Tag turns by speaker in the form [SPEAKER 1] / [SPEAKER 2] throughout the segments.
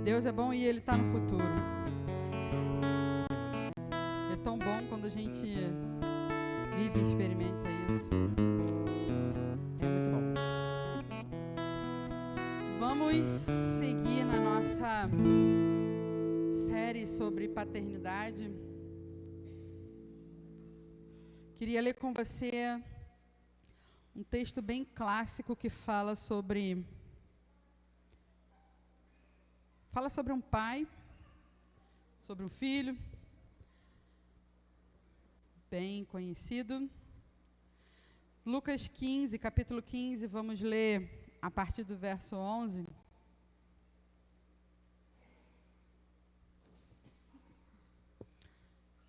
[SPEAKER 1] Deus é bom e Ele está no futuro. É tão bom quando a gente vive e experimenta isso. É muito bom. Vamos seguir na nossa série sobre paternidade. Queria ler com você um texto bem clássico que fala sobre um pai, sobre um filho, bem conhecido. Lucas 15, capítulo 15, vamos ler a partir do verso 11.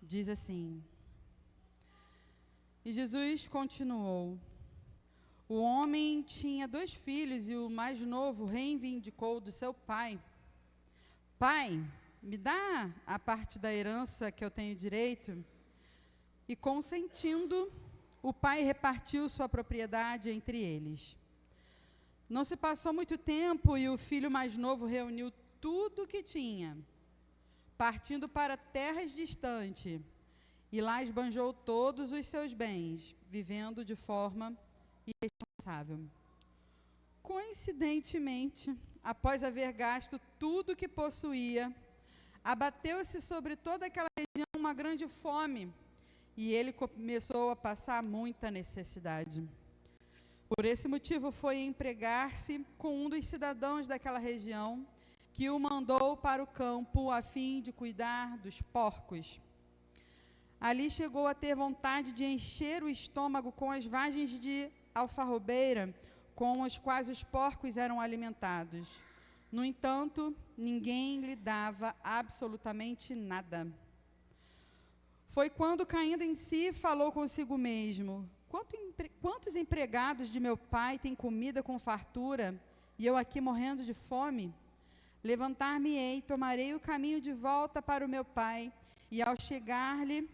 [SPEAKER 1] Diz assim: E Jesus continuou: O homem tinha 2 filhos e o mais novo reivindicou do seu pai: Pai, me dá a parte da herança que eu tenho direito? E consentindo, o pai repartiu sua propriedade entre eles. Não se passou muito tempo e o filho mais novo reuniu tudo o que tinha, partindo para terras distantes, e lá esbanjou todos os seus bens, vivendo de forma irresponsável. Coincidentemente, após haver gasto tudo o que possuía, abateu-se sobre toda aquela região uma grande fome, e ele começou a passar muita necessidade. Por esse motivo foi empregar-se com um dos cidadãos daquela região, que o mandou para o campo a fim de cuidar dos porcos. Ali chegou a ter vontade de encher o estômago com as vagens de alfarrobeira com as quais os porcos eram alimentados. No entanto, ninguém lhe dava absolutamente nada. Foi quando, caindo em si, falou consigo mesmo: Quantos empregados de meu pai têm comida com fartura, e eu aqui morrendo de fome? Levantar-me-ei, tomarei o caminho de volta para o meu pai, e ao chegar-lhe,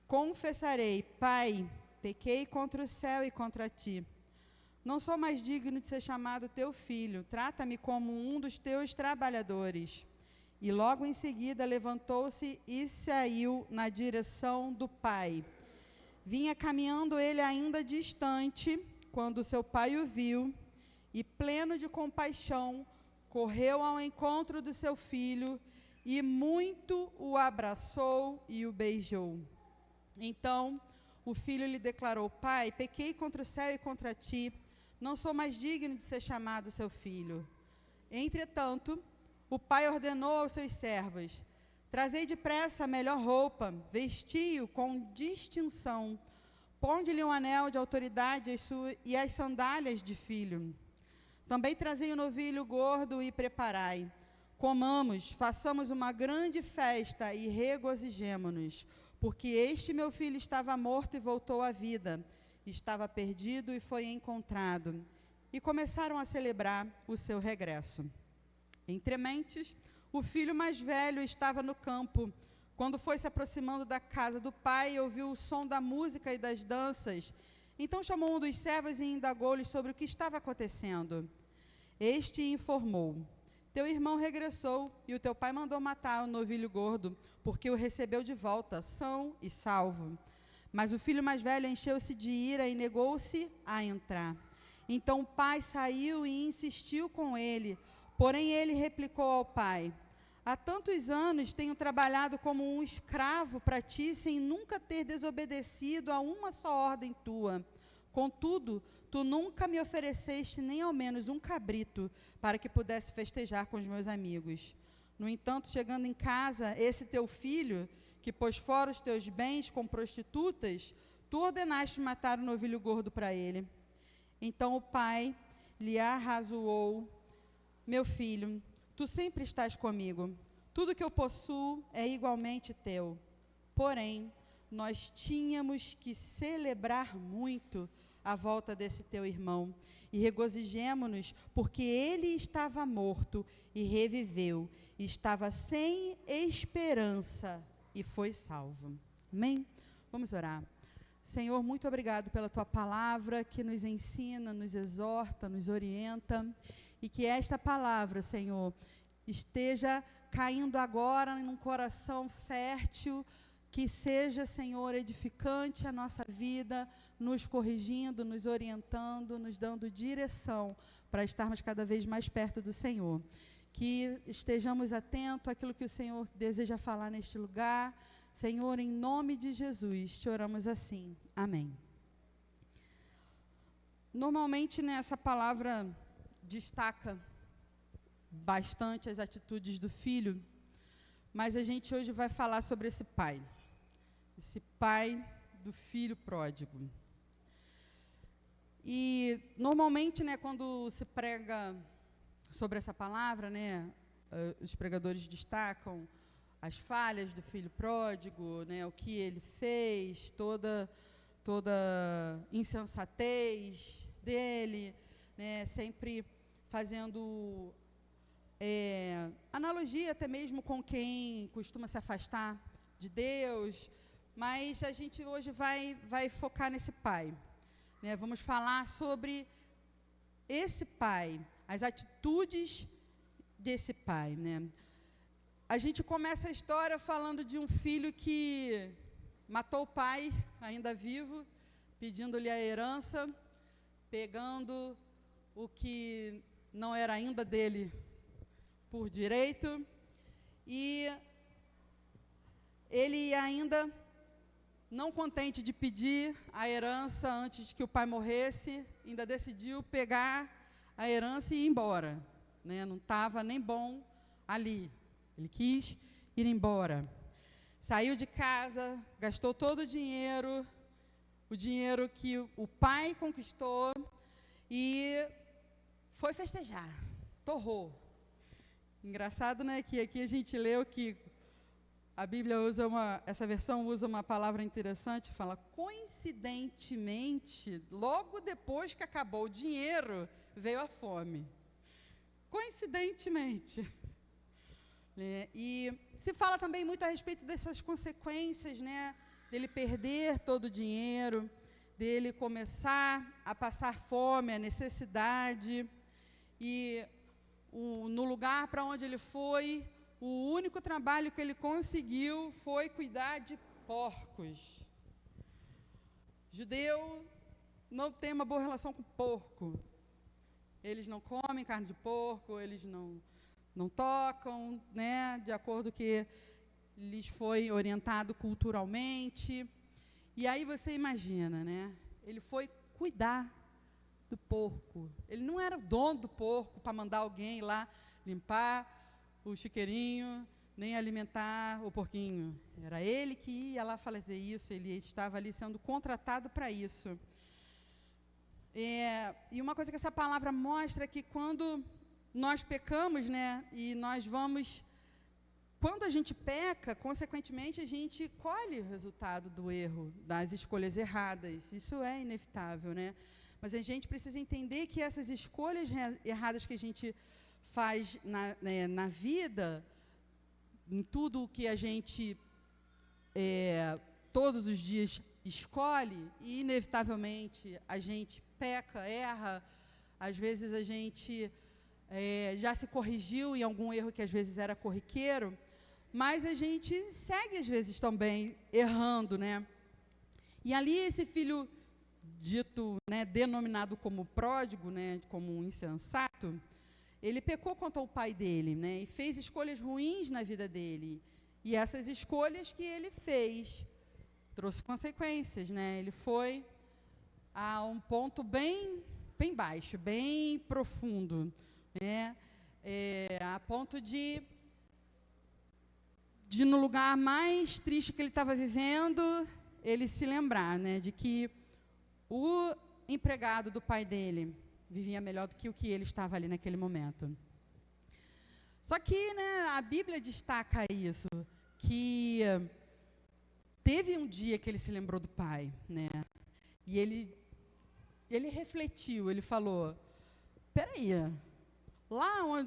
[SPEAKER 1] confessarei: Pai, pequei contra o céu e contra ti. Não sou mais digno de ser chamado teu filho. Trata-me como um dos teus trabalhadores. E logo em seguida levantou-se e saiu na direção do pai. Vinha caminhando ele ainda distante, quando seu pai o viu, e pleno de compaixão, correu ao encontro do seu filho, e muito o abraçou e o beijou. Então o filho lhe declarou: Pai, pequei contra o céu e contra ti, não sou mais digno de ser chamado seu filho. Entretanto, o pai ordenou aos seus servos: Trazei depressa a melhor roupa, vesti-o com distinção, ponde-lhe um anel de autoridade e as sandálias de filho. Também trazei o novilho gordo e preparai. Comamos, façamos uma grande festa e regozijemo-nos, porque este meu filho estava morto e voltou à vida, estava perdido e foi encontrado. E começaram a celebrar o seu regresso. Entre mentes, o filho mais velho estava no campo. Quando foi se aproximando da casa do pai, ouviu o som da música e das danças. Então chamou um dos servos e indagou-lhe sobre o que estava acontecendo. Este informou: Teu irmão regressou e o teu pai mandou matar o novilho gordo, porque o recebeu de volta, são e salvo. Mas o filho mais velho encheu-se de ira e negou-se a entrar. Então o pai saiu e insistiu com ele, porém ele replicou ao pai: Há tantos anos tenho trabalhado como um escravo para ti, sem nunca ter desobedecido a uma só ordem tua. Contudo, tu nunca me ofereceste nem ao menos um cabrito, para que pudesse festejar com os meus amigos. No entanto, chegando em casa, esse teu filho, que pôs fora os teus bens com prostitutas, tu ordenaste matar o novilho gordo para ele. Então o pai lhe arrazoou: Meu filho, tu sempre estás comigo. Tudo que eu possuo é igualmente teu. Porém, nós tínhamos que celebrar muito a volta desse teu irmão, e regozijemo-nos, porque ele estava morto e reviveu, estava sem esperança e foi salvo. Amém? Vamos orar. Senhor, muito obrigado pela tua palavra que nos ensina, nos exorta, nos orienta, e que esta palavra, Senhor, esteja caindo agora num coração fértil, que seja, Senhor, edificante a nossa vida, nos corrigindo, nos orientando, nos dando direção para estarmos cada vez mais perto do Senhor. Que estejamos atentos àquilo que o Senhor deseja falar neste lugar. Senhor, em nome de Jesus, te oramos assim. Amém. Normalmente, né, essa palavra destaca bastante as atitudes do filho, mas a gente hoje vai falar sobre esse pai do filho pródigo. E, normalmente, né, quando se prega sobre essa palavra, né, os pregadores destacam as falhas do filho pródigo, né, o que ele fez, toda insensatez dele, né, sempre fazendo analogia até mesmo com quem costuma se afastar de Deus, mas a gente hoje vai focar nesse pai, né, vamos falar sobre esse pai, as atitudes desse pai, né. A gente começa a história falando de um filho que matou o pai, ainda vivo, pedindo-lhe a herança, pegando o que não era ainda dele por direito, e ele ainda, não contente de pedir a herança antes de que o pai morresse, ainda decidiu pegar a herança e ir embora, né? Não estava nem bom ali. Ele quis ir embora. Saiu de casa, gastou todo o dinheiro que o pai conquistou, e foi festejar, torrou. Engraçado, né, que aqui a gente leu que a Bíblia essa versão usa uma palavra interessante, fala, coincidentemente, logo depois que acabou o dinheiro, veio a fome. Coincidentemente. E se fala também muito a respeito dessas consequências, né, dele perder todo o dinheiro, dele começar a passar fome, a necessidade, e no lugar para onde ele foi, o único trabalho que ele conseguiu foi cuidar de porcos. Judeu não tem uma boa relação com porco. Eles não comem carne de porco, eles não tocam, né, de acordo com que lhes foi orientado culturalmente. E aí você imagina, né, ele foi cuidar do porco. Ele não era o dono do porco para mandar alguém lá limpar o chiqueirinho, nem alimentar o porquinho. Era ele que ia lá fazer isso, ele estava ali sendo contratado para isso. E uma coisa que essa palavra mostra é que quando nós pecamos, né, e nós vamos, quando a gente peca, consequentemente a gente colhe o resultado do erro, das escolhas erradas. Isso é inevitável, né? Mas a gente precisa entender que essas escolhas erradas que a gente faz na vida, em tudo o que a gente todos os dias escolhe, e inevitavelmente a gente peca, erra, às vezes a gente já se corrigiu em algum erro que às vezes era corriqueiro, mas a gente segue às vezes também errando, né? E ali esse filho dito, né, denominado como pródigo, né, como um insensato, ele pecou contra o pai dele, né, e fez escolhas ruins na vida dele. E essas escolhas que ele fez trouxe consequências, né? Ele foi a um ponto bem baixo, bem profundo, né? A ponto de no lugar mais triste que ele estava vivendo, ele se lembrar, né, de que o empregado do pai dele vivia melhor do que o que ele estava ali naquele momento. Só que, né, a Bíblia destaca isso, que teve um dia que ele se lembrou do pai, né? E ele refletiu, ele falou, peraí,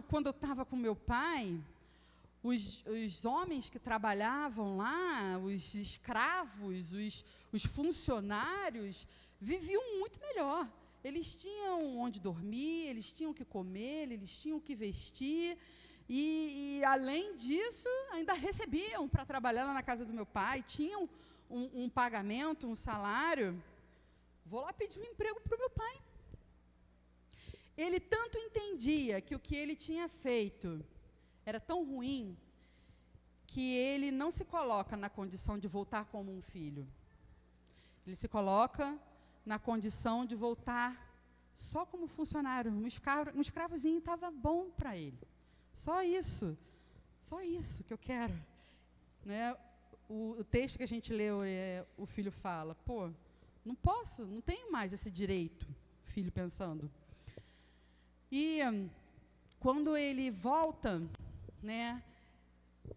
[SPEAKER 1] quando eu estava com meu pai, os homens que trabalhavam lá, os escravos, os funcionários, viviam muito melhor. Eles tinham onde dormir, eles tinham o que comer, eles tinham o que vestir, E além disso, ainda recebiam para trabalhar lá na casa do meu pai, tinham um pagamento, um salário. Vou lá pedir um emprego para o meu pai. Ele tanto entendia que o que ele tinha feito era tão ruim, que ele não se coloca na condição de voltar como um filho. Ele se coloca na condição de voltar só como funcionário. Um escravozinho estava bom para ele. Só isso que eu quero. Né? O texto que a gente leu, o filho fala, pô, não posso, não tenho mais esse direito, o filho pensando. E quando ele volta, né,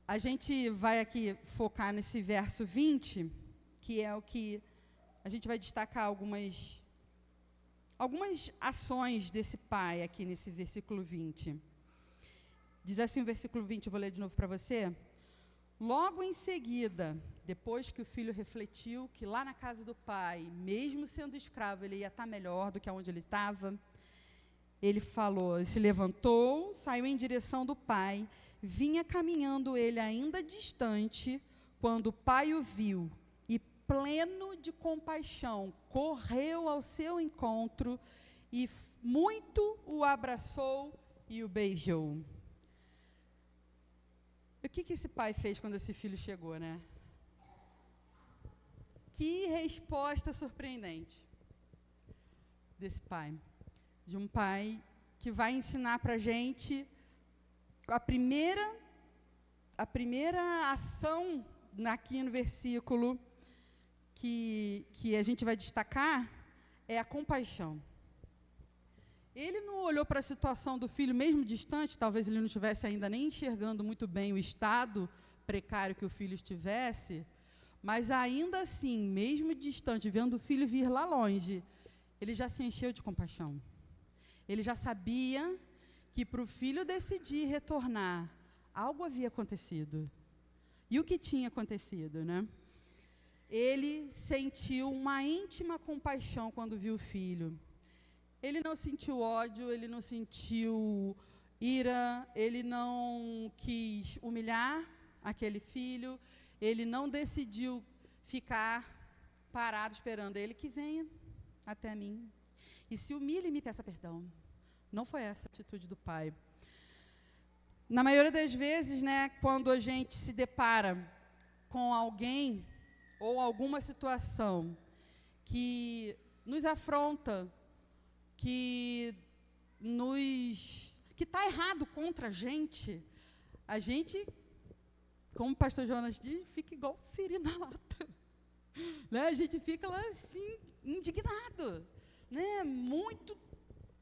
[SPEAKER 1] a gente vai aqui focar nesse verso 20, que é o que a gente vai destacar algumas ações desse pai aqui nesse versículo 20. Diz assim o versículo 20, eu vou ler de novo para você. Logo em seguida, depois que o filho refletiu que lá na casa do pai, mesmo sendo escravo, ele ia estar melhor do que onde ele estava, ele falou, se levantou, saiu em direção do pai, vinha caminhando ele ainda distante, quando o pai o viu, e pleno de compaixão, correu ao seu encontro, e muito o abraçou e o beijou. O que esse pai fez quando esse filho chegou, né? Que resposta surpreendente desse pai. De um pai que vai ensinar para a gente a primeira ação aqui no versículo que a gente vai destacar é a compaixão. Ele não olhou para a situação do filho, mesmo distante, talvez ele não estivesse ainda nem enxergando muito bem o estado precário que o filho estivesse, mas ainda assim, mesmo distante, vendo o filho vir lá longe, ele já se encheu de compaixão. Ele já sabia que para o filho decidir retornar, algo havia acontecido. E o que tinha acontecido, né? Ele sentiu uma íntima compaixão quando viu o filho. Ele não sentiu ódio, ele não sentiu ira, ele não quis humilhar aquele filho, ele não decidiu ficar parado esperando ele que venha até mim e se humilhe e me peça perdão. Não foi essa a atitude do pai. Na maioria das vezes, né, quando a gente se depara com alguém ou alguma situação que nos afronta, que está errado contra a gente, como o pastor Jonas diz, fica igual siri na lata. Né? A gente fica lá assim, indignado, né? Muito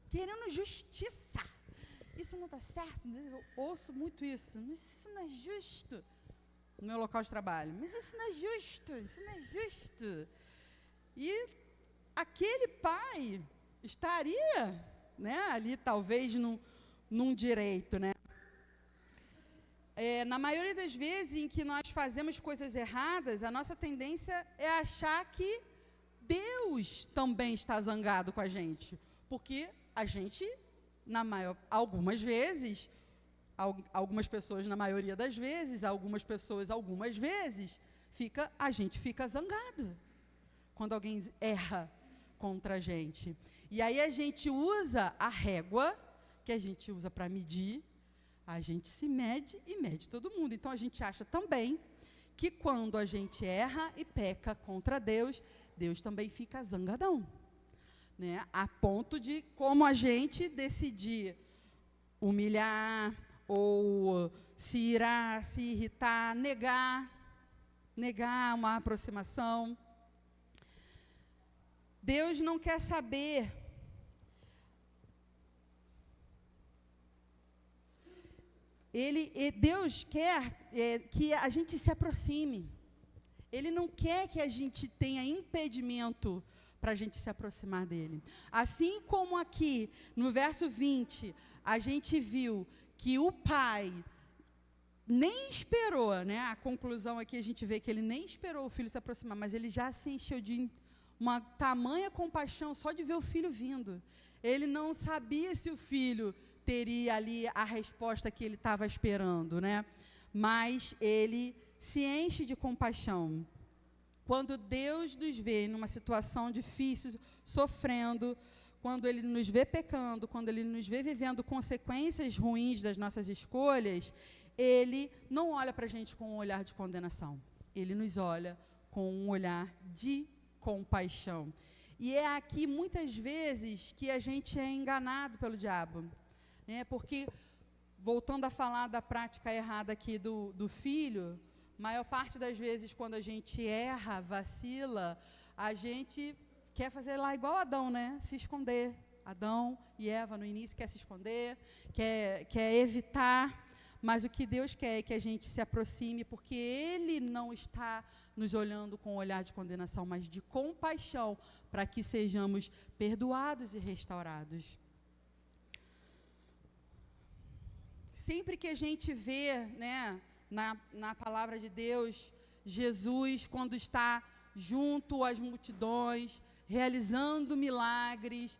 [SPEAKER 1] querendo justiça. Isso não está certo, eu ouço muito isso, mas isso não é justo no meu local de trabalho, mas isso não é justo, isso não é justo. E aquele pai estaria, né, ali talvez num direito, né? Na maioria das vezes em que nós fazemos coisas erradas, a nossa tendência é achar que Deus também está zangado com a gente, porque a gente, algumas vezes, algumas pessoas na maioria das vezes, algumas pessoas algumas vezes, a gente fica zangado quando alguém erra contra a gente. E aí a gente usa a régua, que a gente usa para medir, a gente se mede e mede todo mundo. Então a gente acha também que quando a gente erra e peca contra Deus, Deus também fica zangadão. Né? A ponto de como a gente decidir humilhar, ou se irar, se irritar, negar uma aproximação. Deus não quer saber. Deus quer que a gente se aproxime. Ele não quer que a gente tenha impedimento para a gente se aproximar dele. Assim como aqui, no verso 20, a gente viu que o pai nem esperou, né? A conclusão aqui a gente vê que ele nem esperou o filho se aproximar, mas ele já se encheu de uma tamanha compaixão só de ver o filho vindo. Ele não sabia se o filho teria ali a resposta que ele estava esperando, né? Mas ele se enche de compaixão. Quando Deus nos vê numa situação difícil, sofrendo, quando Ele nos vê pecando, quando Ele nos vê vivendo consequências ruins das nossas escolhas, Ele não olha para a gente com um olhar de condenação. Ele nos olha com um olhar de compaixão. E é aqui, muitas vezes, que a gente é enganado pelo diabo, né? Porque, voltando a falar da prática errada aqui do filho, maior parte das vezes, quando a gente erra, vacila, a gente quer fazer lá igual Adão, né? Se esconder. Adão e Eva, no início, quer se esconder, quer evitar, mas o que Deus quer é que a gente se aproxime, porque Ele não está nos olhando com um olhar de condenação, mas de compaixão, para que sejamos perdoados e restaurados. Sempre que a gente vê, né, na palavra de Deus, Jesus, quando está junto às multidões, realizando milagres,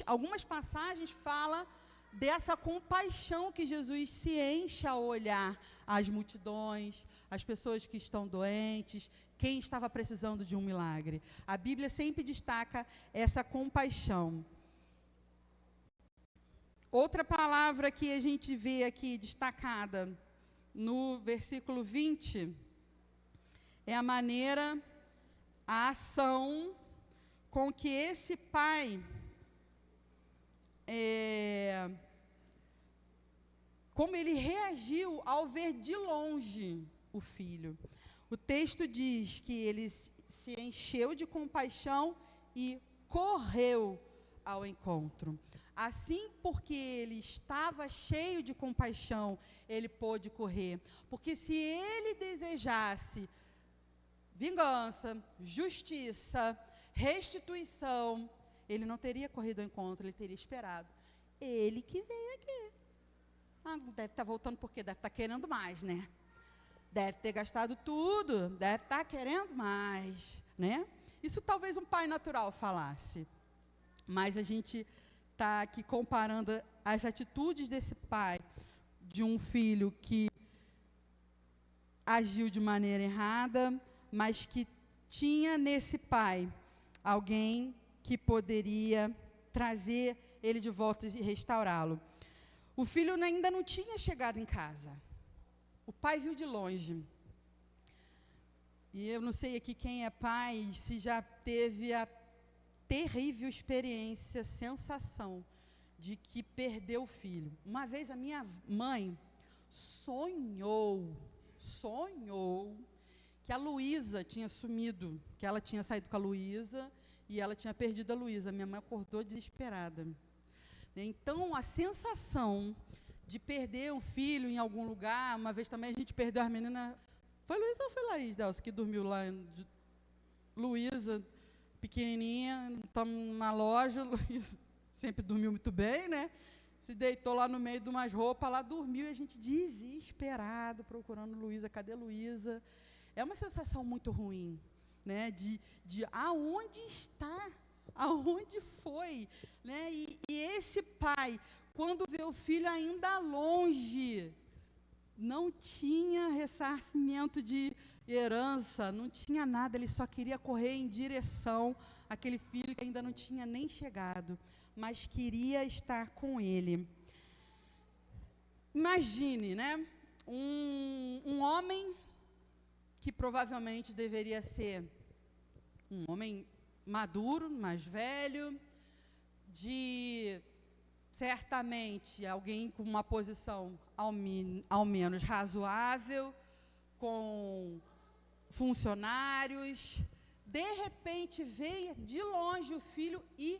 [SPEAKER 1] algumas passagens falam dessa compaixão que Jesus se enche ao olhar as multidões, as pessoas que estão doentes, quem estava precisando de um milagre. A Bíblia sempre destaca essa compaixão. Outra palavra que a gente vê aqui destacada no versículo 20 é a maneira, a ação com que esse pai, como ele reagiu ao ver de longe o filho. O texto diz que ele se encheu de compaixão e correu ao encontro. Assim, porque ele estava cheio de compaixão, ele pôde correr. Porque se ele desejasse vingança, justiça, restituição, ele não teria corrido ao encontro, ele teria esperado. Ele que veio aqui. Deve estar voltando porque deve estar querendo mais, né? Deve ter gastado tudo, deve estar querendo mais, né? Isso talvez um pai natural falasse. Mas a gente está aqui comparando as atitudes desse pai, de um filho que agiu de maneira errada, mas que tinha nesse pai alguém que poderia trazer ele de volta e restaurá-lo. O filho ainda não tinha chegado em casa. O pai viu de longe. E eu não sei aqui quem é pai, se já teve a terrível experiência, sensação de que perdeu o filho. Uma vez a minha mãe sonhou que a Luísa tinha sumido, que ela tinha saído com a Luísa e ela tinha perdido a Luísa. Minha mãe acordou desesperada. Então, a sensação de perder um filho em algum lugar, uma vez também a gente perdeu as meninas. Foi Luísa ou foi Laís, Delcio, que dormiu lá? Luísa, pequenininha, estamos numa loja, Luísa sempre dormiu muito bem, né? Se deitou lá no meio de umas roupas, lá dormiu, e a gente desesperado, procurando Luísa, cadê Luísa? É uma sensação muito ruim, né? De aonde está, aonde foi, né? E esse pai, quando vê o filho ainda longe, não tinha ressarcimento de herança, não tinha nada, ele só queria correr em direção àquele filho que ainda não tinha nem chegado, mas queria estar com ele. Imagine, né? Um homem que provavelmente deveria ser um homem maduro, mais velho, certamente alguém com uma posição ao menos razoável, com funcionários, de repente veio de longe o filho e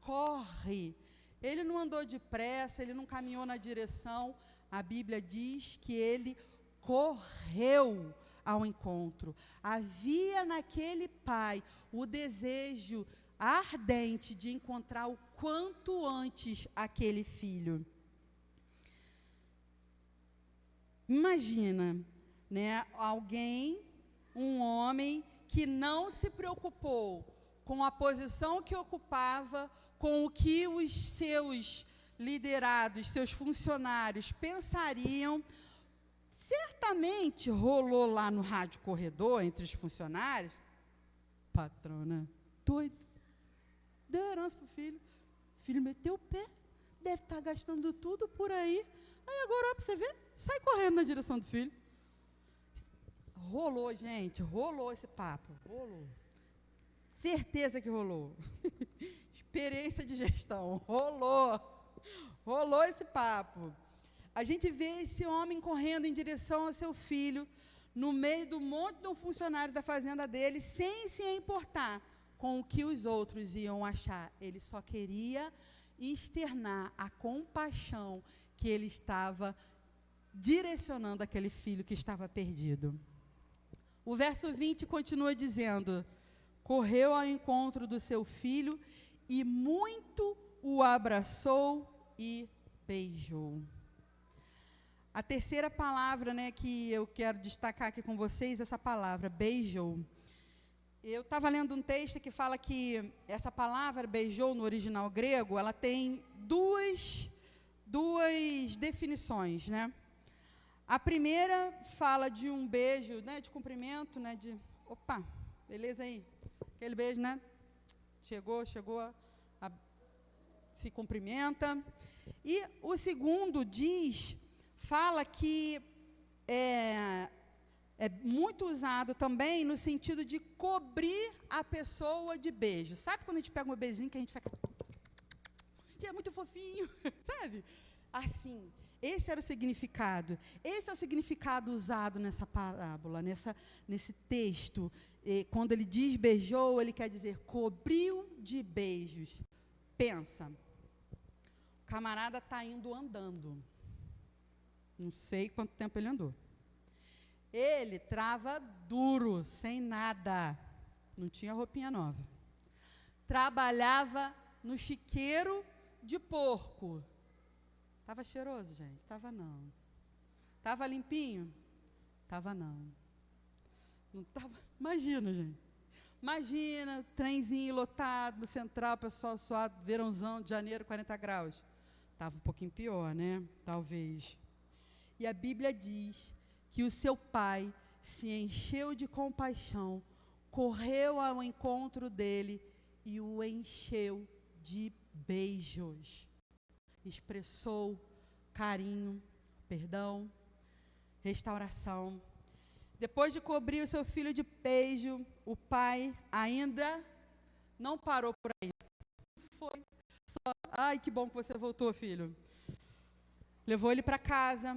[SPEAKER 1] corre. Ele não andou depressa, ele não caminhou na direção, a Bíblia diz que ele correu ao encontro. Havia naquele pai o desejo ardente de encontrar o quanto antes aquele filho. Imagina, né, um homem que não se preocupou com a posição que ocupava, com o que os seus liderados, seus funcionários pensariam. Certamente rolou lá no rádio corredor, entre os funcionários, patrona, doido, deu herança para o filho meteu o pé, deve estar gastando tudo por aí, aí agora, ó, para você ver, sai correndo na direção do filho. Rolou, gente, rolou esse papo, rolou. Certeza que rolou. Experiência de gestão, rolou esse papo. A gente vê esse homem correndo em direção ao seu filho, no meio do monte de um funcionário da fazenda dele, sem se importar com o que os outros iam achar. Ele só queria externar a compaixão que ele estava direcionando àquele filho que estava perdido. O verso 20 continua dizendo: correu ao encontro do seu filho e muito o abraçou e beijou. A terceira palavra, né, que eu quero destacar aqui com vocês, essa palavra, beijou. Eu estava lendo um texto que fala que essa palavra, beijou, no original grego, ela tem duas definições, né? A primeira fala de um beijo, né, de cumprimento, né, de, opa, beleza aí, aquele beijo, né? Chegou, se cumprimenta. E o segundo fala que é muito usado também no sentido de cobrir a pessoa de beijo. Sabe quando a gente pega um beijinho que a gente fica... que é muito fofinho, sabe? Assim, esse era o significado. Esse é o significado usado nessa parábola, nesse texto. E quando ele diz beijou, ele quer dizer cobriu de beijos. Pensa, o camarada está indo andando. Não sei quanto tempo ele andou. Ele trava duro, sem nada. Não tinha roupinha nova. Trabalhava no chiqueiro de porco. Estava cheiroso, gente? Estava não. Estava limpinho? Estava não. Não estava. Imagina, gente. Imagina, trenzinho lotado no central, pessoal suado, verãozão de janeiro, 40 graus. Estava um pouquinho pior, né? Talvez. E a Bíblia diz que o seu pai se encheu de compaixão, correu ao encontro dele e o encheu de beijos. Expressou carinho, perdão, restauração. Depois de cobrir o seu filho de beijo, o pai ainda não parou por aí. Foi só, ai, que bom que você voltou, filho. Levou ele para casa,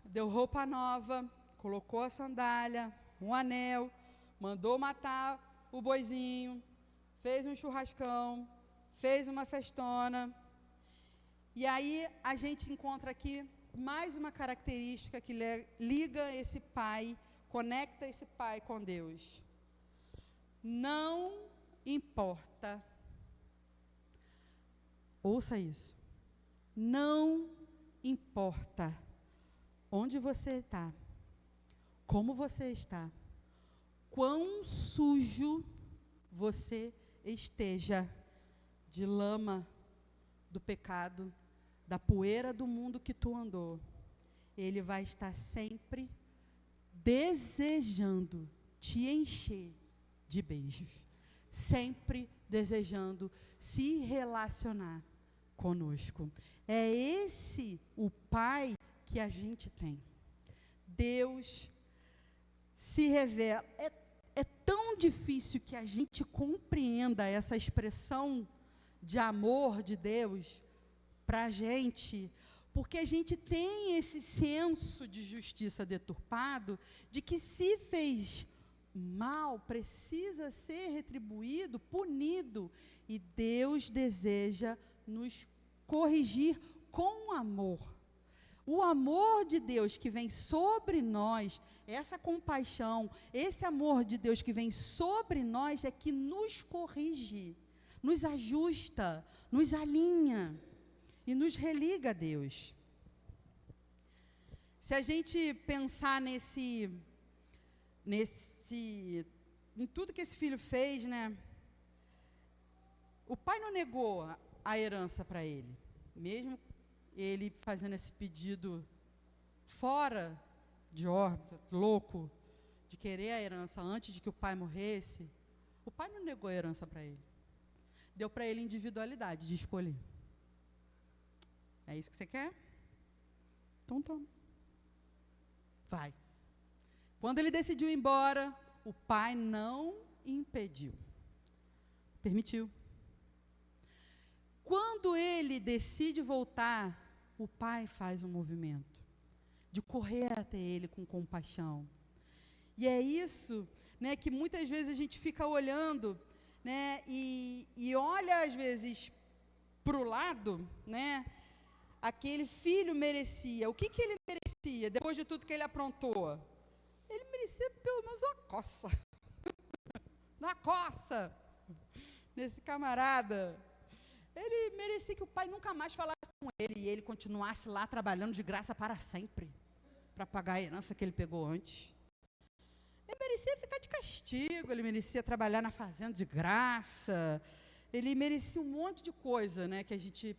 [SPEAKER 1] deu roupa nova, colocou a sandália, um anel, mandou matar o boizinho, fez um churrascão, fez uma festona. E aí a gente encontra aqui mais uma característica que liga esse pai, conecta esse pai com Deus. Não importa, ouça isso, não importa onde você está, como você está, quão sujo você esteja de lama do pecado, da poeira do mundo que tu andou, Ele vai estar sempre desejando te encher de beijos, sempre desejando se relacionar conosco. É esse o Pai que a gente tem. Deus se revela. É tão difícil que a gente compreenda essa expressão de amor de Deus para a gente, porque a gente tem esse senso de justiça deturpado, de que se fez mal, precisa ser retribuído, punido, e Deus deseja nos corrigir com amor. O amor de Deus que vem sobre nós, essa compaixão, esse amor de Deus que vem sobre nós é que nos corrige, nos ajusta, nos alinha e nos religa a Deus. Se a gente pensar em tudo que esse filho fez, né? O pai não negou a herança para ele, mesmo ele fazendo esse pedido fora de órbita, louco, de querer a herança antes de que o pai morresse. O pai não negou a herança para ele. Deu para ele individualidade de escolher. É isso que você quer? Então toma. Vai. Quando ele decidiu ir embora, o pai não impediu. Permitiu. Quando ele decide voltar, o pai faz um movimento de correr até ele com compaixão. E é isso, né, que muitas vezes a gente fica olhando, né, e olha às vezes para o lado, né, aquele filho merecia. O que ele merecia depois de tudo que ele aprontou? Ele merecia pelo menos uma coça. Uma coça nesse camarada. Ele merecia que o pai nunca mais falasse com ele e ele continuasse lá trabalhando de graça para sempre, para pagar a herança que ele pegou antes. Ele merecia ficar de castigo, ele merecia trabalhar na fazenda de graça, ele merecia um monte de coisa, né, que a gente,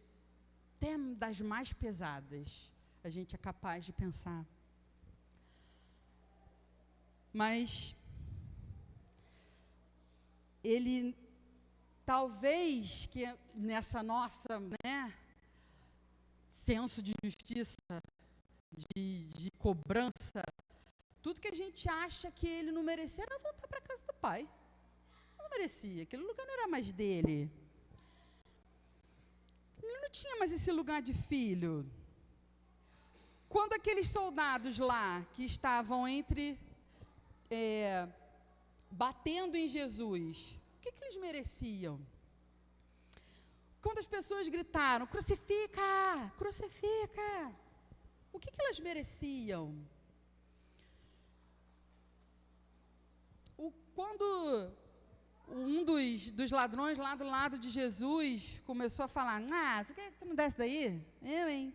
[SPEAKER 1] até das mais pesadas, a gente é capaz de pensar. Mas ele, talvez que nessa nossa, né, senso de justiça, de cobrança, tudo que a gente acha que ele não merecia era voltar para a casa do pai. Não merecia, aquele lugar não era mais dele. Ele não tinha mais esse lugar de filho. Quando aqueles soldados lá, que estavam batendo em Jesus, o que eles mereciam? Quando as pessoas gritaram, crucifica, crucifica, o que elas mereciam? Quando um dos ladrões lá do lado de Jesus começou a falar, você quer que tu me desse daí? Eu, hein?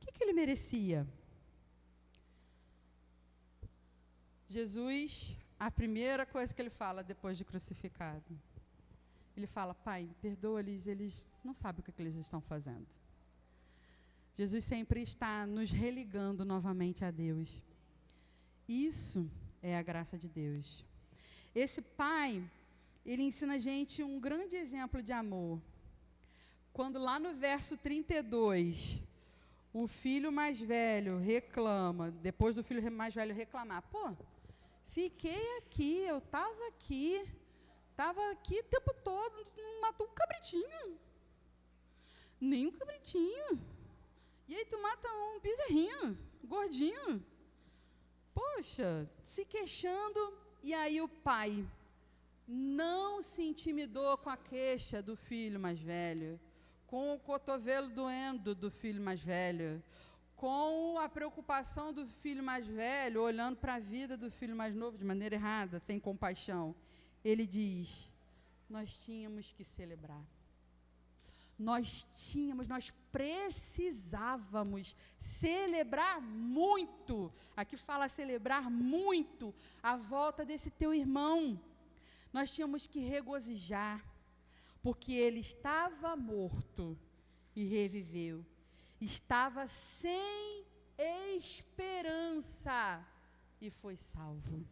[SPEAKER 1] O que ele merecia? Jesus, a primeira coisa que ele fala depois de crucificado, ele fala, Pai, perdoa-lhes, eles não sabem o que eles estão fazendo. Jesus sempre está nos religando novamente a Deus. Isso é a graça de Deus. Esse pai, ele ensina a gente um grande exemplo de amor. Quando lá no verso 32, o filho mais velho reclama, depois do filho mais velho reclamar, fiquei aqui, eu estava aqui o tempo todo, não matou um cabritinho, nem um cabritinho, e aí tu mata um bezerrinho, gordinho, poxa, se queixando. E aí o pai não se intimidou com a queixa do filho mais velho, com o cotovelo doendo do filho mais velho, com a preocupação do filho mais velho, olhando para a vida do filho mais novo de maneira errada, tem compaixão. Ele diz, nós tínhamos que celebrar. Nós precisávamos celebrar muito, aqui fala celebrar muito, a volta desse teu irmão. Nós tínhamos que regozijar, porque ele estava morto e reviveu, estava sem esperança e foi salvo.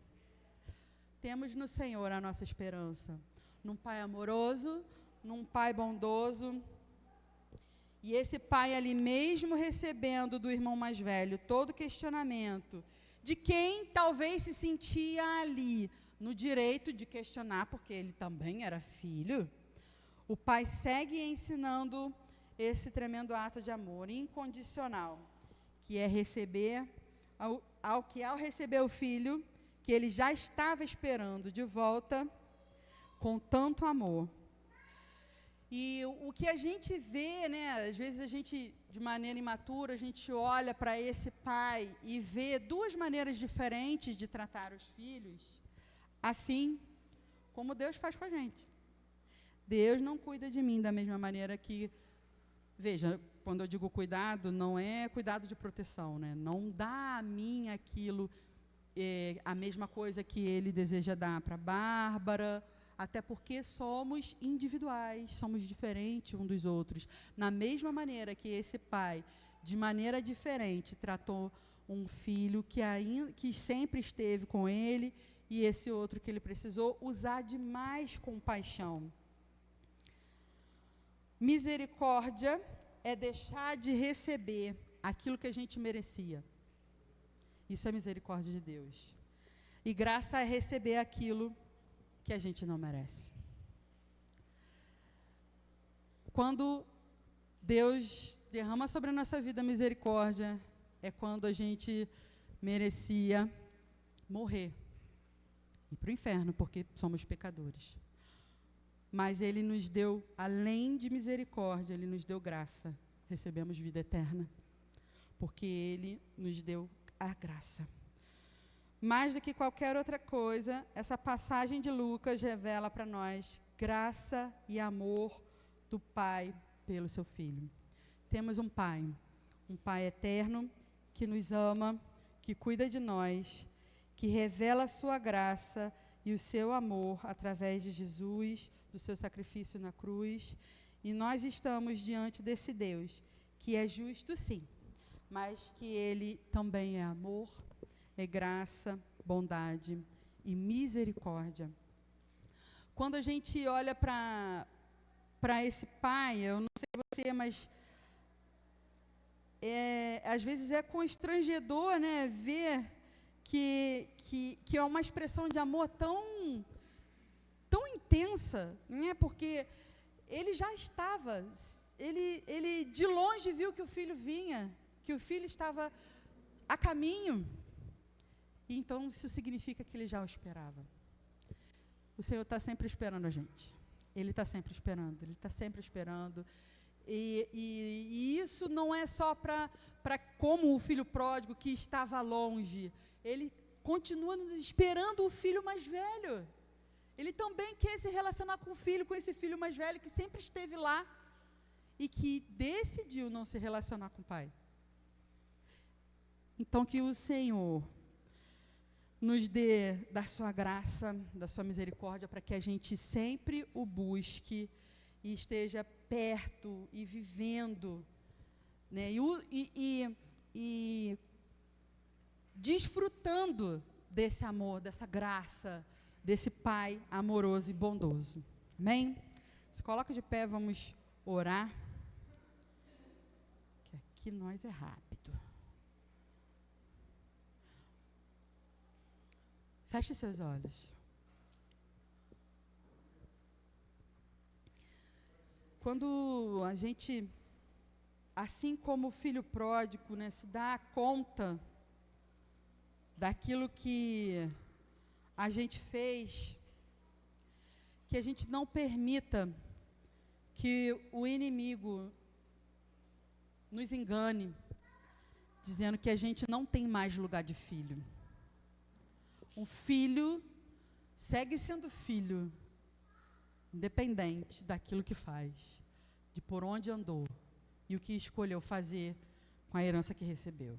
[SPEAKER 1] Temos no Senhor a nossa esperança, num Pai amoroso, num Pai bondoso. E esse pai ali, mesmo recebendo do irmão mais velho todo questionamento, de quem talvez se sentia ali no direito de questionar, porque ele também era filho, o pai segue ensinando esse tremendo ato de amor incondicional, que é receber, ao receber o filho, que ele já estava esperando de volta, com tanto amor. E o que a gente vê, né, às vezes a gente, de maneira imatura, a gente olha para esse pai e vê duas maneiras diferentes de tratar os filhos, assim como Deus faz com a gente. Deus não cuida de mim da mesma maneira que, veja, quando eu digo cuidado, não é cuidado de proteção, né? Não dá a mim aquilo, a mesma coisa que ele deseja dar para a Bárbara, até porque somos individuais, somos diferentes uns dos outros. Na mesma maneira que esse pai, de maneira diferente, tratou um filho que sempre esteve com ele, e esse outro que ele precisou usar de mais compaixão. Misericórdia é deixar de receber aquilo que a gente merecia. Isso é misericórdia de Deus. E graça é receber aquilo que a gente não merece. Quando Deus derrama sobre a nossa vida misericórdia, é quando a gente merecia morrer, ir para o inferno, porque somos pecadores. Mas Ele nos deu, além de misericórdia, Ele nos deu graça. Recebemos vida eterna, porque Ele nos deu a graça. Mais do que qualquer outra coisa, essa passagem de Lucas revela para nós graça e amor do Pai pelo seu Filho. Temos um Pai eterno, que nos ama, que cuida de nós, que revela a sua graça e o seu amor através de Jesus, do seu sacrifício na cruz. E nós estamos diante desse Deus, que é justo sim, mas que Ele também é amor, é graça, bondade e misericórdia. Quando a gente olha para esse Pai, eu não sei você, mas às vezes é constrangedor, né, ver que é uma expressão de amor tão intensa, né, porque ele já estava, ele de longe viu que o filho vinha, que o filho estava a caminho. E então isso significa que ele já o esperava. O Senhor está sempre esperando a gente. Ele está sempre esperando, Ele está sempre esperando. E isso não é só para como o filho pródigo que estava longe. Ele continua nos esperando o filho mais velho. Ele também quer se relacionar com o filho, com esse filho mais velho que sempre esteve lá e que decidiu não se relacionar com o pai. Então que o Senhor nos dê da sua graça, da sua misericórdia, para que a gente sempre o busque e esteja perto e vivendo, né, e desfrutando desse amor, dessa graça, desse Pai amoroso e bondoso. Amém? Se coloca de pé, vamos orar. Que aqui nós é rápido. Feche seus olhos. Quando a gente, assim como o filho pródigo, né, se dá conta daquilo que a gente fez, que a gente não permita que o inimigo nos engane, dizendo que a gente não tem mais lugar de filho. Um filho segue sendo filho, independente daquilo que faz, de por onde andou e o que escolheu fazer com a herança que recebeu.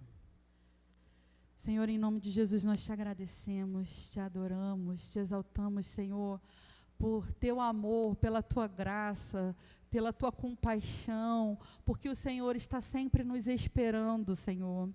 [SPEAKER 1] Senhor, em nome de Jesus, nós te agradecemos, te adoramos, te exaltamos, Senhor, por teu amor, pela tua graça, pela tua compaixão, porque o Senhor está sempre nos esperando, Senhor.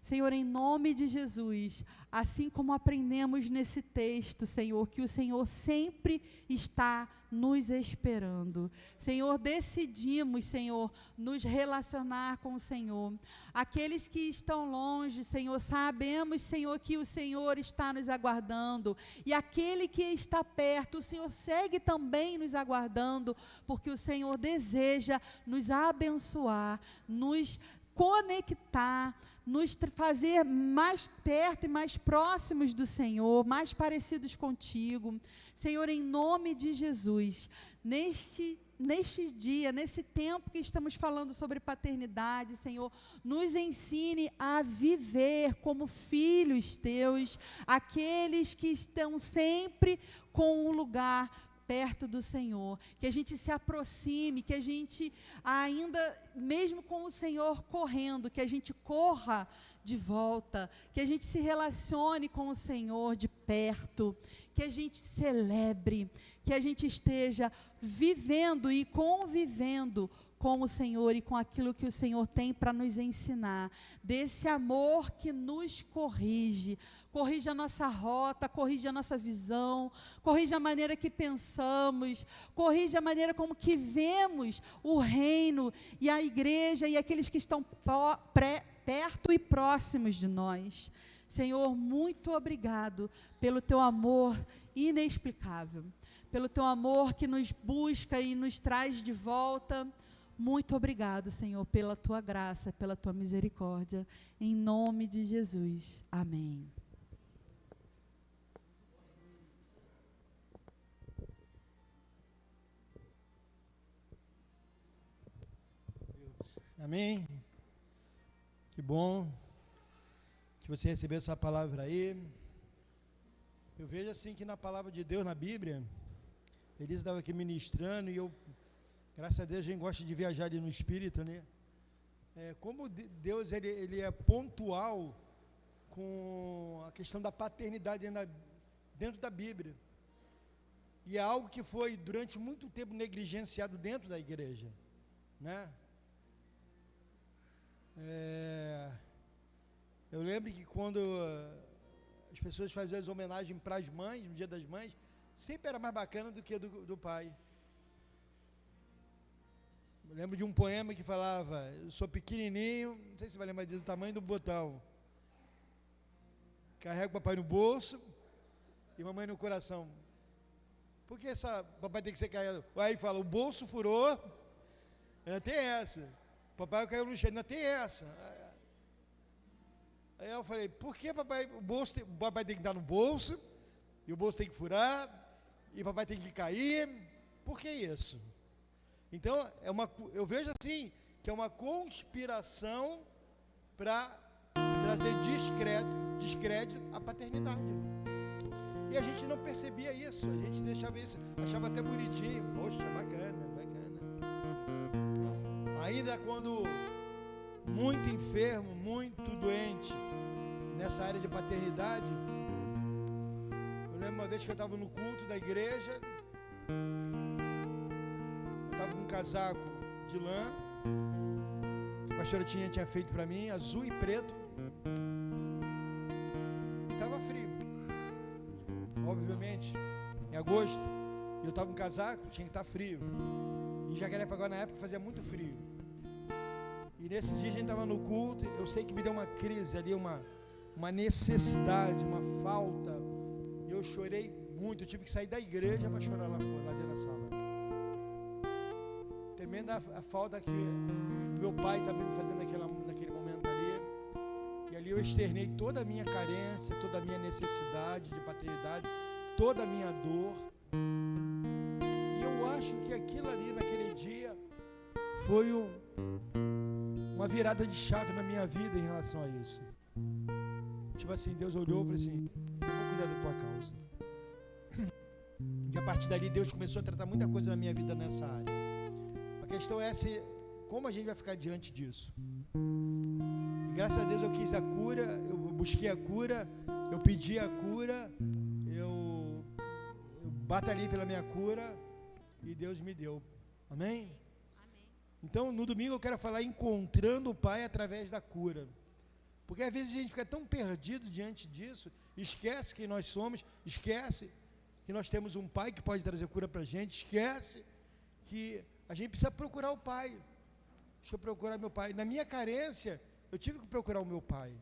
[SPEAKER 1] Senhor, em nome de Jesus, assim como aprendemos nesse texto, Senhor, que o Senhor sempre está nos esperando. Senhor, decidimos, Senhor, nos relacionar com o Senhor. Aqueles que estão longe, Senhor, sabemos, Senhor, que o Senhor está nos aguardando. E aquele que está perto, o Senhor segue também nos aguardando, porque o Senhor deseja nos abençoar, nos conectar, nos fazer mais perto e mais próximos do Senhor, mais parecidos contigo. Senhor, em nome de Jesus, neste dia, nesse tempo que estamos falando sobre paternidade, Senhor, nos ensine a viver como filhos teus, aqueles que estão sempre com um lugar perto do Senhor, que a gente se aproxime, que a gente ainda, mesmo com o Senhor correndo, que a gente corra de volta, que a gente se relacione com o Senhor de perto, que a gente celebre, que a gente esteja vivendo e convivendo com o Senhor e com aquilo que o Senhor tem para nos ensinar, desse amor que nos corrige a nossa rota, corrige a nossa visão, corrige a maneira que pensamos, corrige a maneira como que vemos o reino e a igreja e aqueles que estão perto e próximos de nós. Senhor, muito obrigado pelo teu amor inexplicável, pelo teu amor que nos busca e nos traz de volta. Muito obrigado, Senhor, pela tua graça, pela tua misericórdia, em nome de Jesus. Amém.
[SPEAKER 2] Amém. Que bom que você recebeu essa palavra aí. Eu vejo assim que na palavra de Deus, na Bíblia, Elisa estava aqui ministrando e eu, graças a Deus, a gente gosta de viajar ali no Espírito, né? Como Deus ele é pontual com a questão da paternidade dentro da Bíblia. E é algo que foi durante muito tempo negligenciado dentro da igreja, né? Eu lembro que quando as pessoas faziam as homenagens para as mães, no Dia das Mães, sempre era mais bacana do que do pai. Eu lembro de um poema que falava: eu sou pequenininho, não sei se vai lembrar do tamanho do botão, carrego papai no bolso e mamãe no coração. Por que papai tem que ser carregado? Aí fala, o bolso furou, ainda tem essa. Papai caiu no chão, ainda tem essa. Aí eu falei, por que papai, o papai tem que estar no bolso, e o bolso tem que furar, e papai tem que cair? Por que isso? Então, eu vejo assim, que é uma conspiração para trazer descrédito à paternidade. E a gente não percebia isso, a gente deixava isso, achava até bonitinho, poxa, bacana. Ainda quando muito enfermo, muito doente, nessa área de paternidade, eu lembro uma vez que eu estava no culto da igreja, eu estava com um casaco de lã, que a pastora tinha feito para mim, azul e preto, estava frio, obviamente, em agosto, eu estava com um casaco, tinha que estar frio, em Jacarepaguá na época fazia muito frio, e nesse dia a gente estava no culto, eu sei que me deu uma crise ali, uma necessidade, uma falta, e eu chorei muito, eu tive que sair da igreja para chorar lá fora, lá dentro da sala. Tremenda a falta que meu pai estava me fazendo naquele momento ali, e ali eu externei toda a minha carência, toda a minha necessidade de paternidade, toda a minha dor, e eu acho que aquilo ali naquele dia foi uma virada de chave na minha vida em relação a isso. Tipo assim, Deus olhou e falou assim, eu vou cuidar da tua causa. E a partir dali Deus começou a tratar muita coisa na minha vida nessa área. A questão é como a gente vai ficar diante disso. E graças a Deus eu quis a cura, eu busquei a cura, eu pedi a cura, eu batalhei pela minha cura e Deus me deu. Amém? Então, no domingo eu quero falar encontrando o Pai através da cura. Porque às vezes a gente fica tão perdido diante disso, esquece quem nós somos, esquece que nós temos um Pai que pode trazer cura para a gente, esquece que a gente precisa procurar o Pai. Deixa eu procurar meu Pai. Na minha carência, eu tive que procurar o meu Pai,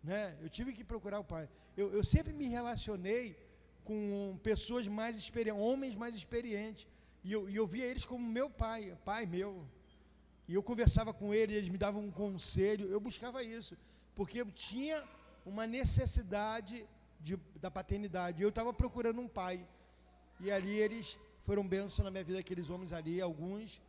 [SPEAKER 2] né? Eu tive que procurar o Pai. Eu sempre me relacionei com pessoas mais experientes, homens mais experientes, e eu via eles como meu pai, pai meu, e eu conversava com eles, eles me davam um conselho, eu buscava isso, porque eu tinha uma necessidade da paternidade, eu estava procurando um pai, e ali eles foram bênção na minha vida, aqueles homens ali, alguns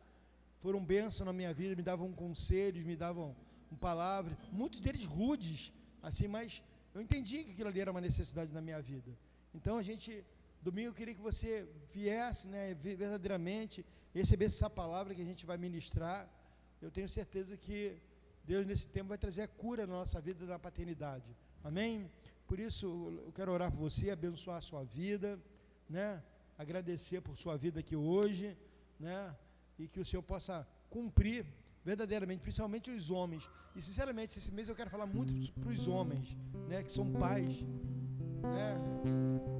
[SPEAKER 2] foram bênção na minha vida, me davam conselhos, me davam palavras, muitos deles rudes, assim, mas eu entendi que aquilo ali era uma necessidade na minha vida. Então domingo eu queria que você viesse, né, verdadeiramente, recebesse essa palavra que a gente vai ministrar. Eu tenho certeza que Deus nesse tempo vai trazer a cura na nossa vida da paternidade. Amém? Por isso, eu quero orar por você, abençoar a sua vida, né? Agradecer por sua vida aqui hoje, né? E que o Senhor possa cumprir verdadeiramente, principalmente os homens. E sinceramente, esse mês eu quero falar muito para os homens, né? Que são pais, né?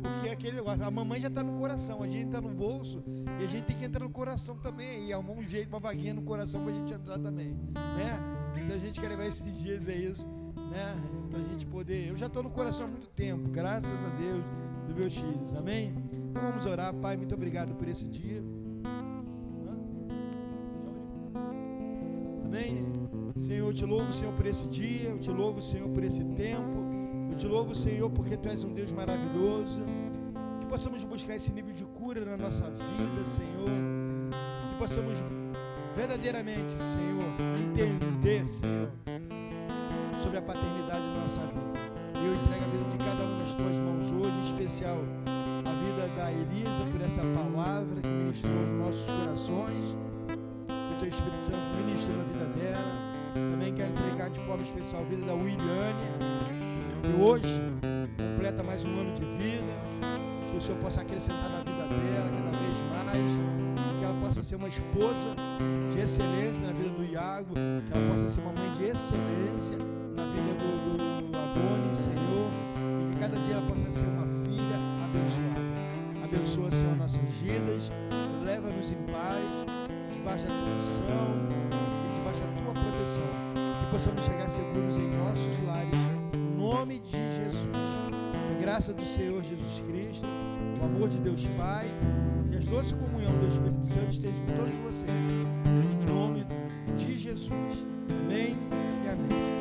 [SPEAKER 2] Porque aquele negócio, a mamãe já está no coração, a gente está no bolso e a gente tem que entrar no coração também e arrumar um jeito, uma vaguinha no coração para a gente entrar também, né? Então a gente quer levar esses dias a isso, né? Para a gente poder. Eu já estou no coração há muito tempo, graças a Deus, dos meus filhos, amém? Então vamos orar. Pai, muito obrigado por esse dia. Amém? Senhor, eu te louvo, Senhor, por esse dia, eu te louvo, Senhor, por esse tempo, eu te louvo, Senhor, porque Tu és um Deus maravilhoso, que possamos buscar esse nível de cura na nossa vida, Senhor, que possamos verdadeiramente, Senhor, entender, Senhor, sobre a paternidade da nossa vida. Eu entrego a vida de cada um nas Tuas mãos hoje, em especial a vida da Elisa, por essa palavra que ministrou aos nossos corações. Teu Espírito Santo ministra na vida dela. Também quero entregar de forma especial a vida da Williane, que hoje completa mais um ano de vida, que o Senhor possa acrescentar na vida dela cada vez mais, que ela possa ser uma esposa de excelência na vida do Iago, que ela possa ser uma mãe de excelência na vida do Abone, Senhor, e que cada dia ela possa ser uma filha abençoada. Abençoa, Senhor, nossas vidas, leva-nos em paz, debaixo da tua unção e debaixo da tua proteção, que possamos chegar seguros em nossos lares, em nome de Jesus. A graça do Senhor Jesus Cristo, o amor de Deus Pai e a doce comunhão do Espírito Santo estejam com todos vocês, em nome de Jesus. Amém e amém.